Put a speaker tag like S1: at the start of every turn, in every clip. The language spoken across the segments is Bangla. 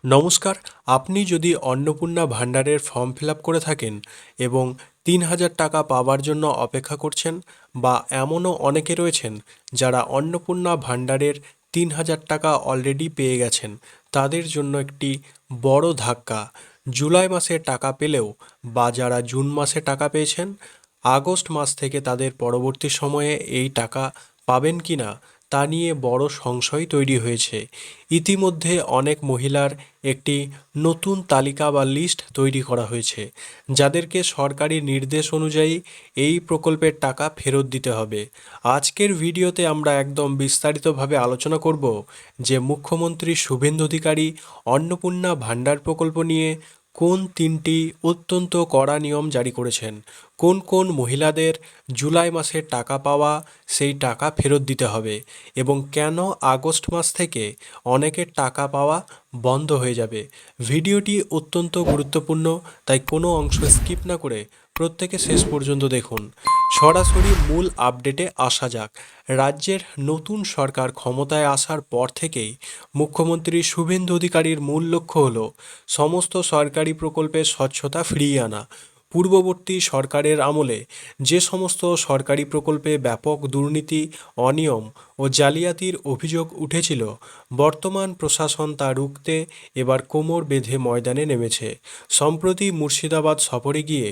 S1: নমস্কার। আপনি যদি অন্নপূর্ণা ভাণ্ডারের ফর্ম ফিল আপ করে থাকেন এবং ৩,০০০ টাকা পাওয়ার জন্য অপেক্ষা করছেন, বা এমনও অনেকে রয়েছেন যারা অন্নপূর্ণা ভাণ্ডারের ৩,০০০ টাকা অলরেডি পেয়ে গেছেন, তাদের জন্য একটি বড় ধাক্কা। জুলাই মাসে টাকা পেলেও বা যারা জুন মাসে টাকা পেয়েছেন, আগস্ট মাস থেকে তাদের পরবর্তী সময়ে এই টাকা পাবেন কিনা তা নিয়ে বড় সংশয় তৈরি হয়েছে। ইতিমধ্যে অনেক মহিলার একটি নতুন তালিকা বা লিস্ট তৈরি করা হয়েছে, যাদেরকে সরকারি নির্দেশ অনুযায়ী এই প্রকল্পের টাকা ফেরত দিতে হবে। আজকের ভিডিওতে আমরা একদম বিস্তারিতভাবে আলোচনা করব যে মুখ্যমন্ত্রী শুভেন্দু অধিকারী অন্নপূর্ণা ভাণ্ডার প্রকল্প নিয়ে কোন তিনটি অত্যন্ত কড়া নিয়ম জারি করেছেন, কোন কোন মহিলাদের জুলাই মাসে টাকা পাওয়া সেই টাকা ফেরত দিতে হবে, এবং কেন আগস্ট মাস থেকে অনেকের টাকা পাওয়া বন্ধ হয়ে যাবে। ভিডিওটি অত্যন্ত গুরুত্বপূর্ণ, তাই কোনো অংশ স্কিপ না করে প্রত্যেকে শেষ পর্যন্ত দেখুন। সরাসরি মূল আপডেটে আসা যাক। রাজ্যের নতুন সরকার ক্ষমতায় আসার পর থেকেই মুখ্যমন্ত্রী শুভেন্দু অধিকারীর মূল লক্ষ্য হল সমস্ত সরকারি প্রকল্পের স্বচ্ছতা ফিরিয়ে আনা। পূর্ববর্তী সরকারের আমলে যে সমস্ত সরকারি প্রকল্পে ব্যাপক দুর্নীতি, অনিয়ম ও জালিয়াতির অভিযোগ উঠেছিল, বর্তমান প্রশাসন তা রুখতে এবার কোমর বেঁধে ময়দানে নেমেছে। সম্প্রতি মুর্শিদাবাদ সফরে গিয়ে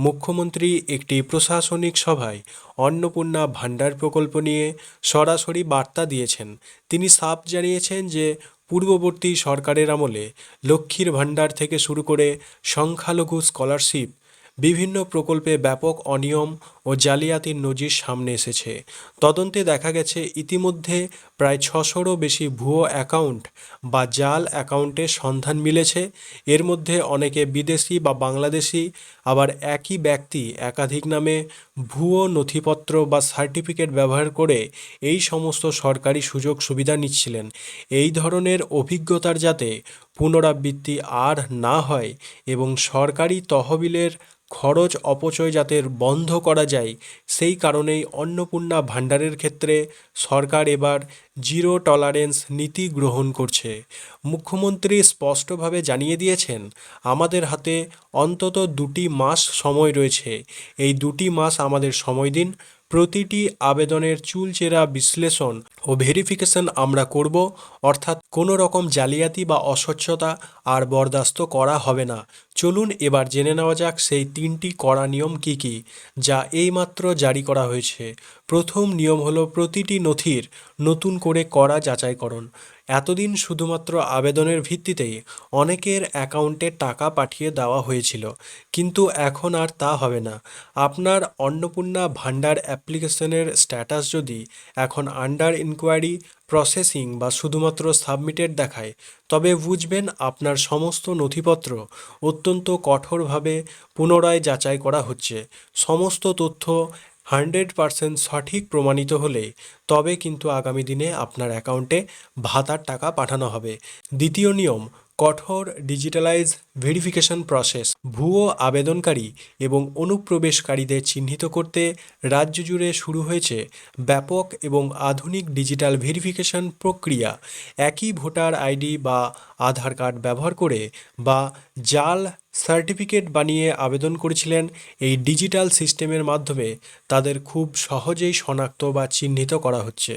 S1: মুখ্যমন্ত্রী একটি প্রশাসনিক সভায় অন্নপূর্ণা ভাণ্ডার প্রকল্প নিয়ে সরাসরি বার্তা দিয়েছেন। তিনি সাফ জানিয়েছেন যে পূর্ববর্তী সরকারের আমলে লক্ষ্মীর ভাণ্ডার থেকে শুরু করে সংখ্যালঘু স্কলারশিপ, বিভিন্ন প্রকল্পে ব্যাপক অনিয়ম ও জালিয়াতির নজির সামনে এসেছে। তদন্তে দেখা গেছে ইতিমধ্যে প্রায় ৬০০রও বেশি ভুয়ো অ্যাকাউন্ট বা জাল অ্যাকাউন্টের সন্ধান মিলেছে। এর মধ্যে অনেকে বিদেশি বা বাংলাদেশি, আবার একই ব্যক্তি একাধিক নামে ভুয়ো নথিপত্র বা সার্টিফিকেট ব্যবহার করে এই সমস্ত সরকারি সুযোগ সুবিধা নিচ্ছিলেন। এই ধরনের অভিজ্ঞতার যাতে পুনরাবৃত্তি আর না হয় এবং সরকারি তহবিলের খরচ অপচয় যাতে বন্ধ করা যায়, সেই কারণেই অন্নপূর্ণা ভাণ্ডারের ক্ষেত্রে সরকার এবার জিরো টলারেন্স নীতি গ্রহণ করছে। মুখ্যমন্ত্রী স্পষ্টভাবে জানিয়ে দিয়েছেন, আমাদের হাতে অন্তত ২টি মাস সময় রয়েছে। এই ২টি মাস আমাদের সময় দিন। প্রতিটি আবেদনের চুলচেরা বিশ্লেষণ ও ভেরিফিকেশন আমরা করব, অর্থাৎ কোনো রকম জালিয়াতি বা অস্বচ্ছতা আর বরদাস্ত করা হবে না। চলুন এবার জেনে নেওয়া যাক সেই 3টি কড়া নিয়ম কি কি, যা এইমাত্র জারি করা হয়েছে। প্রথম নিয়ম হলো প্রতিটি নথির নতুন করে করা যাচাইকরণ। এতদিন শুধুমাত্র আবেদনের ভিত্তিতেই অনেকের অ্যাকাউন্টে টাকা পাঠিয়ে দেওয়া হয়েছিল, কিন্তু এখন আর তা হবে না। আপনার অন্নপূর্ণা ভাণ্ডার অ্যাপ্লিকেশনের স্ট্যাটাস যদি এখন আন্ডার ইনকোয়ারি, প্রসেসিং বা শুধুমাত্র সাবমিটেড দেখায়, তবে বুঝবেন আপনার সমস্ত নথিপত্র অত্যন্ত কঠোরভাবে পুনরায় যাচাই করা হচ্ছে। সমস্ত তথ্য 100% সঠিক প্রমাণিত হলে তবে কিন্তু আগামী দিনে আপনার অ্যাকাউন্টে ভাতার টাকা পাঠানো হবে। দ্বিতীয় নিয়ম, কঠোর ডিজিটালাইজ ভেরিফিকেশন প্রসেস। ভুয়ো আবেদনকারী এবং অনুপ্রবেশকারীদের চিহ্নিত করতে রাজ্য জুড়ে শুরু হয়েছে ব্যাপক এবং আধুনিক ডিজিটাল ভেরিফিকেশন প্রক্রিয়া। একই ভোটার আইডি বা আধার কার্ড ব্যবহার করে বা জাল সার্টিফিকেট বানিয়ে আবেদন করেছিলেন, এই ডিজিটাল সিস্টেমের মাধ্যমে তাদের খুব সহজেই শনাক্ত বা চিহ্নিত করা হচ্ছে।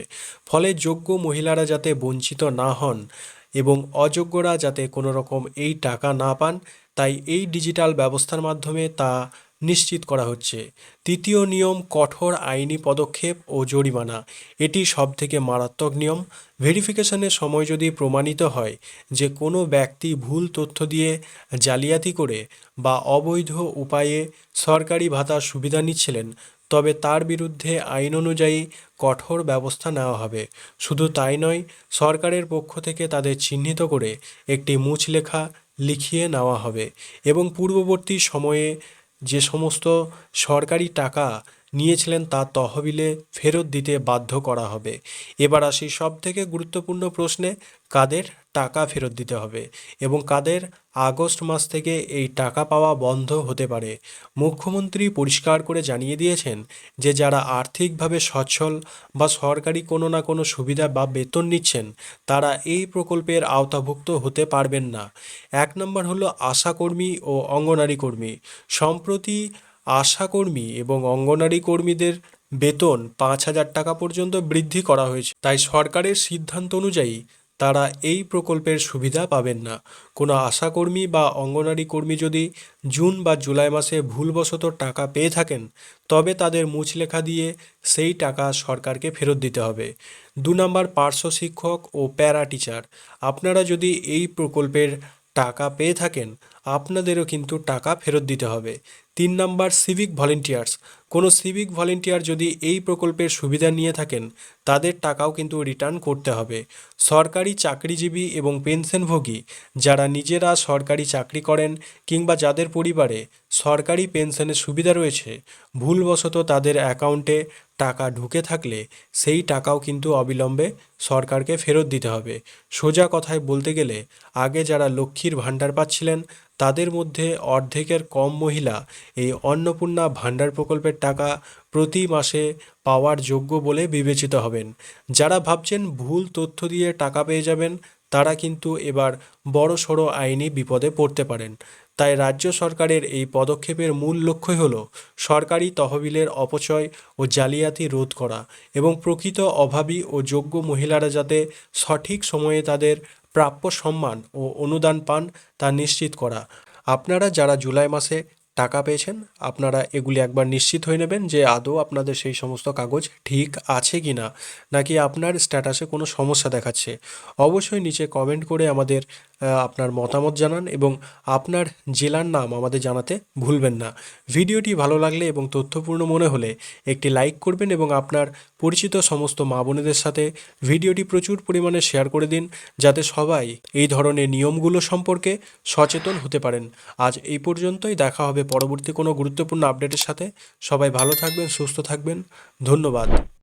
S1: ফলে যোগ্য মহিলারা যাতে বঞ্চিত না হন এবং অযোগ্যরা যাতে কোনো রকম এই টাকা না পান, তাই এই ডিজিটাল ব্যবস্থার মাধ্যমে তা নিশ্চিত করা হচ্ছে। তৃতীয় নিয়ম, কঠোর আইনি পদক্ষেপ ও জরিমানা। এটি সবথেকে মারাত্মক নিয়ম। ভেরিফিকেশনের সময় যদি প্রমাণিত হয় যে কোনো ব্যক্তি ভুল তথ্য দিয়ে জালিয়াতি করে বা অবৈধ উপায়ে সরকারি ভাতার সুবিধা নিচ্ছিলেন, তবে তার বিরুদ্ধে আইন অনুযায়ী কঠোর ব্যবস্থা নেওয়া হবে। শুধু তাই নয়, সরকারের পক্ষ থেকে তাদের চিহ্নিত করে একটি মুচলেখা লিখিয়ে নেওয়া হবে এবং পূর্ববর্তী সময়ে যে সমস্ত সরকারি টাকা নিয়েছিলেন তা তহবিলে ফেরত দিতে বাধ্য করা হবে। এবার আসি সবথেকে গুরুত্বপূর্ণ প্রশ্নে, কাদের টাকা ফেরত দিতে হবে এবং কাদের আগস্ট মাস থেকে এই টাকা পাওয়া বন্ধ হতে পারে। মুখ্যমন্ত্রী পরিষ্কার করে জানিয়ে দিয়েছেন যে যারা আর্থিকভাবে সচ্ছল বা সরকারি কোনো না কোনো সুবিধা বা বেতন নিচ্ছেন তারা এই প্রকল্পের আওতাভুক্ত হতে পারবেন না। 1 নম্বর হলো আশাকর্মী ও অঙ্গনারী কর্মী। সম্প্রতি আশাকর্মী এবং অঙ্গনারী কর্মীদের বেতন 5,000 টাকা পর্যন্ত বৃদ্ধি করা হয়েছে, তাই সরকারের সিদ্ধান্ত অনুযায়ী তারা এই প্রকল্পের সুবিধা পাবেন না। কোনো আশাকর্মী বা অঙ্গনারী কর্মী যদি জুন বা জুলাই মাসে ভুলবশত টাকা পেয়ে থাকেন তবে তাদের মুচলেখা দিয়ে সেই টাকা সরকারকে ফেরত দিতে হবে। 2 নম্বর পার্শ্ব শিক্ষক ও প্যারা টিচার। আপনারা যদি এই প্রকল্পের টাকা পেয়ে থাকেন আপনাদেরও কিন্তু টাকা ফেরত দিতে হবে। 3 নম্বর সিভিক ভলেন্টিয়ার্স। কোনো সিভিক ভলেন্টিয়ার যদি এই প্রকল্পের সুবিধা নিয়ে থাকেন তাদের টাকাও কিন্তু রিটার্ন করতে হবে। সরকারি চাকরিজীবী এবং পেনশনভোগী যারা নিজেরা সরকারি চাকরি করেন কিংবা যাদের পরিবারে সরকারি পেনশনের সুবিধা রয়েছে, ভুলবশত তাদের অ্যাকাউন্টে টাকা ঢুকে থাকলে সেই টাকাও কিন্তু অবিলম্বে সরকারকে ফেরত দিতে হবে। সোজা কথায় বলতে গেলে আগে যারা লক্ষ্মীর ভাণ্ডার পাচ্ছিলেন তাদের মধ্যে অর্ধেকের কম মহিলা এই অন্নপূর্ণা ভাণ্ডার প্রকল্পের টাকা প্রতি মাসে পাওয়ার যোগ্য বলে বিবেচিত হবেন। যারা ভাবছেন ভুল তথ্য দিয়ে টাকা পেয়ে যাবেন তারা কিন্তু এবার বড়সড় আইনি বিপদে পড়তে পারেন। তাই রাজ্য সরকারের এই পদক্ষেপের মূল লক্ষ্যই হলো সরকারি তহবিলের অপচয় ও জালিয়াতি রোধ করা এবং প্রকৃত অভাবী ও যোগ্য মহিলারা যাতে সঠিক সময়ে তাদের প্রাপ্য সম্মান ও অনুদান পান তা নিশ্চিত করা। আপনারা যারা জুলাই মাসে টাকা পেয়েছেন আপনারা এগুলি একবার নিশ্চিত হয়ে নেবেন যে আদৌ আপনাদের সেই সমস্ত কাগজ ঠিক আছে কি না, নাকি আপনার স্ট্যাটাসে কোনো সমস্যা দেখাচ্ছে। অবশ্যই নিচে কমেন্ট করে আমাদের আপনার মতামত জানান এবং আপনার জেলার নাম আমাদের জানাতে ভুলবেন না। ভিডিওটি ভালো লাগলে এবং তথ্যপূর্ণ মনে হলে একটি লাইক করবেন এবং আপনার পরিচিত সমস্ত মা বোনেদের সাথে ভিডিওটি প্রচুর পরিমাণে শেয়ার করে দিন যাতে সবাই এই ধরনের নিয়মগুলো সম্পর্কে সচেতন হতে পারেন। আজ এই পর্যন্তই, দেখা হবে পরবর্তী কোনো গুরুত্বপূর্ণ আপডেটের সাথে। সবাই ভালো থাকবেন, সুস্থ থাকবেন, ধন্যবাদ।